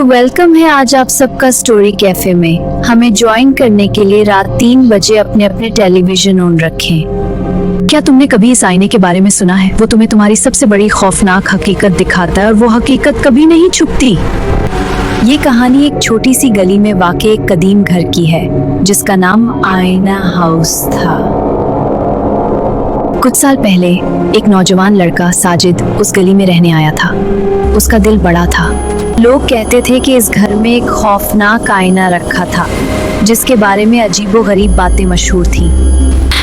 Welcome है आज आप सबका स्टोरी कैफे में। हमें ज्वाइन करने के लिए रात 3 बजे अपने अपने टेलीविजन ऑन रखें। क्या तुमने कभी इस आईने के बारे में सुना है? वो तुम्हें तुम्हारी सबसे बड़ी खौफनाक हकीकत दिखाता है और वो हकीकत कभी नहीं छुपती। ये कहानी एक छोटी सी गली में वाक़े एक कदीम घर की है जिसका नाम आईना हाउस था। कुछ साल पहले एक नौजवान लड़का साजिद उस गली में रहने आया था। उसका दिल बड़ा था। लोग कहते थे कि इस घर में एक खौफनाक आईना रखा था जिसके बारे में अजीबोगरीब बातें मशहूर थीं।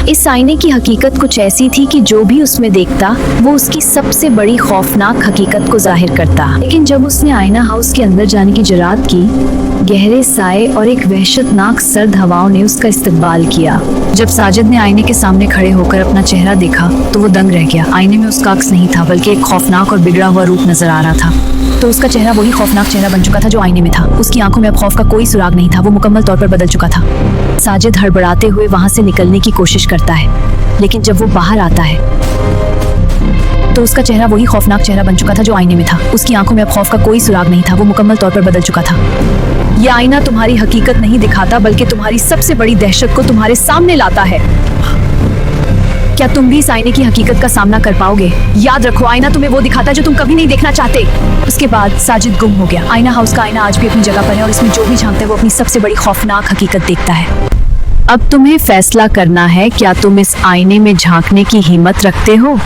इस आईने की हकीकत कुछ ऐसी थी कि जो भी उसमें देखता वो उसकी सबसे बड़ी खौफनाक हकीकत को जाहिर करता। लेकिन जब उसने आईना हाउस के अंदर जाने की जुर्रत की, गहरे साए और एक वहशतनाक सर्द हवाओं ने उसका इस्तकबाल किया। जब साजिद ने आईने के सामने खड़े होकर अपना चेहरा देखा तो वो दंग रह गया। आईने में उसका अक्स नहीं था बल्कि एक खौफनाक और बिगड़ा हुआ रूप नजर आ रहा था। तो उसका चेहरा वही खौफनाक चेहरा बन चुका था जो आईने में था। उसकी आंखों में अब खौफ का कोई सुराग नहीं था। वो मुकम्मल तौर पर बदल चुका था। साजिद हड़बड़ाते हुए वहां से निकलने की कोशिश करता है, लेकिन जब वो बाहर आता है तो उसका चेहरा वही खौफनाक चेहरा बन चुका था जो आईने में था। उसकी आंखों में अब खौफ का कोई सुराग नहीं था। वो मुकम्मल तौर पर बदल चुका था। यह आईना तुम्हारी हकीकत नहीं दिखाता बल्कि तुम्हारी सबसे बड़ी दहशत को तुम्हारे सामने लाता है। क्या तुम भी इस आईने की हकीकत का सामना कर पाओगे? याद रखो, आईना तुम्हें वो दिखाता है जो तुम कभी नहीं देखना चाहते। उसके बाद साजिद गुम हो गया। आईना हाउस का आईना आज भी अपनी जगह पर है और इसमें जो भी झांकता है वो अपनी सबसे बड़ी खौफनाक हकीकत देखता है। अब तुम्हें फैसला करना है, क्या तुम इस आईने में झांकने की हिम्मत रखते हो